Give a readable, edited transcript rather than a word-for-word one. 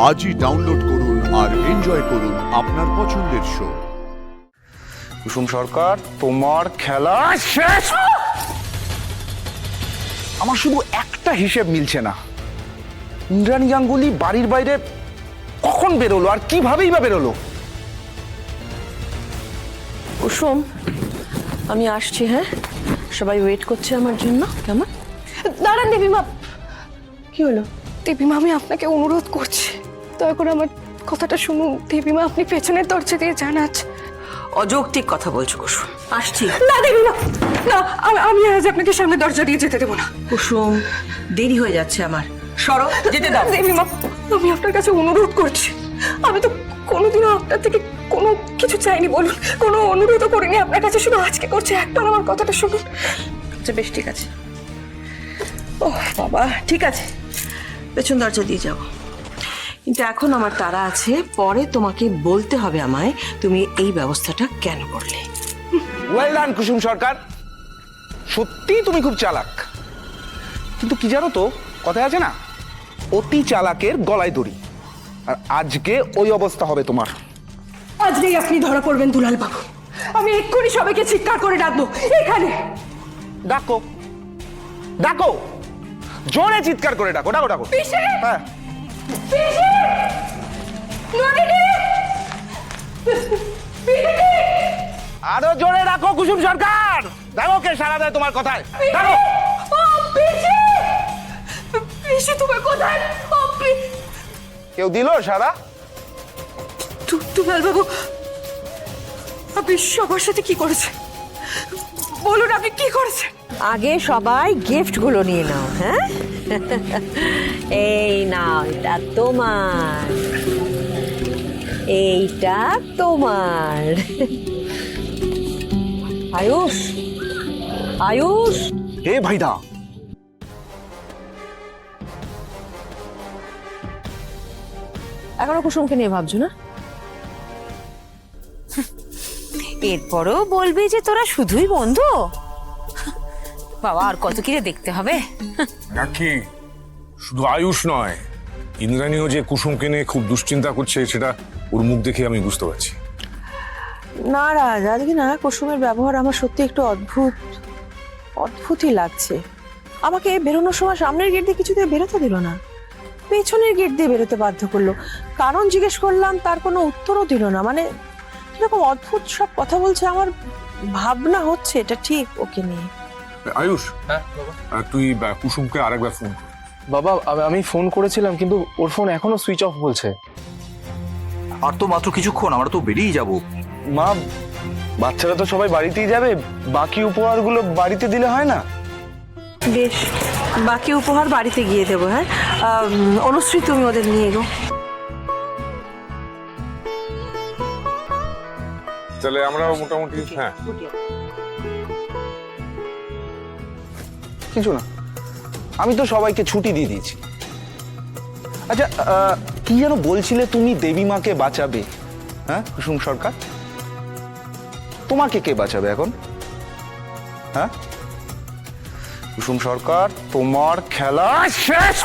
আজই ডাউনলোড করুন আর এনজয় করুন আপনার পছন্দের শো। কুসুম সরকার, তোমার খেলা শেষ। আমার শুধু একটা হিসেব মিলছে না, ইন্দ্রাণী গাঙ্গুলি বাড়ির বাইরে কখন বেরোলো আর কিভাবেই বা বেরোলো? কুসুম, আমি আসছি। হ্যাঁ, সবাই ওয়েট করছে আমার জন্য। কেমন? দাঁড়ান দেবীমা। কি হলো? দেবীমা, আমি আপনাকে অনুরোধ করছি, দয়া করে আমার কথাটা শুনুন। দেবীমা, আপনি পেছনের দরজা দিয়ে যান আজ। অযৌক্তিক কথা বলছো কুসুম। আসছি। না দেবীমা, না, আমি আজ আপনাকে সামনে দরজা দিয়ে যেতে দেবো না। কুসুম, দেরি হয়ে যাচ্ছে আমার। সরো, যেতে দাও। দেবীমা, আমি আপনার কাছে অনুরোধ করছি। আমি তো কোনোদিনও আপনার থেকে কোনো কিছু চাইনি, বলুন, কোনো অনুরোধও করিনি আপনার কাছে, শুধু আজকে করছি। একবার আমার কথাটা শুনুন। আচ্ছা বেশ, ঠিক আছে। ওহ বাবা, ঠিক আছে, পেছন দরজা দিয়ে যাও। কিন্তু এখন আমার তাড়া আছে, পরে তোমাকে বলতে হবে আমায় তুমি এই ব্যবস্থাটা কেন করলে। ওয়েল ডান কুসুম সরকার, সত্যি তুমি খুব চালাক। কিন্তু কি জানো তো, কথায় আছে না, অতি চালাকের গলায় দড়ি। আর আজকে ওই অবস্থা হবে তোমার। আজকেই আপনি ধরা পড়বেন দুলাল বাবু। আমি এক্ষুনি সবাইকে চিৎকার করে ডাকবো এখানে। ডাকো, ডাকো, জোরে চিৎকার করে ডাকো, ডাকো, ডাকো। হ্যাঁ, আরো জোরে ডাকো কুসুম সরকার। দেখো কে সাড়া দেয় তোমার কথায়। ডাকো। তোমার কোথায়? কেউ দিল সাড়া? দুলাল বাবু, আপনি সবার সাথে কি করেছেন বলুন, আপনি কি করেছেন? আগে সবাই গিফটগুলো নিয়ে নাও। হ্যাঁ, এই নাও, এটা তোমার, এইটা তোমার। আয়ুষ, আয়ুষ, হে ভাইদা, এখনো কুসুমকে নিয়ে ভাবছো না? এরপরও বলবি যে তোরা শুধুই বন্ধু? বাবা, আর কত কি দেখতে হবে। নাকি শুধু আয়ুষ নয়, ইন্দ্রাণীও যে কুসুমকে নিয়ে খুব দুশ্চিন্তা করছে সেটা ওর মুখ দেখে আমি বুঝতে পারছি। না রাজ, আজকে না কুসুমের ব্যবহার আমার সত্যি একটু অদ্ভুতই লাগছে। আমাকে বেরোনোর সময় সামনের গেট দিয়ে কিছুতে বেরোতে দিল না, পেছনের গেট দিয়ে বেরোতে বাধ্য করলো। কারণ জিজ্ঞেস করলাম, তার কোনো উত্তরও দিল না। মানে এরকম অদ্ভুত সব কথা বলছে। আমার ভাবনা হচ্ছে এটা ঠিক ওকে নিয়ে। আয়ুষ, তুই কুসুমকে আরেকবার ফোন কর। বাবা, আমি ফোন করেছিলাম কিন্তু ওর ফোন এখনো সুইচ অফ বলছে। আর তো মাত্র কিছুক্ষণ, আমরা তো বেরিয়ে যাব। মা, বাচ্চারা তো সবাই বাড়িতেই যাবে, বাকি উপহারগুলো বাড়িতে দিলে হয় না? বেশ, বাকি উপহার বাড়িতে গিয়ে দেবো। হ্যাঁ, অনুশ্রী তুমি ওদের নিয়ে এগো। তাহলে আমরা মোটামুটি হ্যাঁ। কিছু না, আমি তো সবাইকে ছুটি দিয়ে দিয়েছি। আচ্ছা, কি যেন বলছিলে তুমি, দেবীমাকে বাঁচাবে? হ্যাঁ কুসুম সরকার, তোমাকে কে বাঁচাবে এখন? হ্যাঁ কুসুম সরকার, তোমার খেলা শেষ।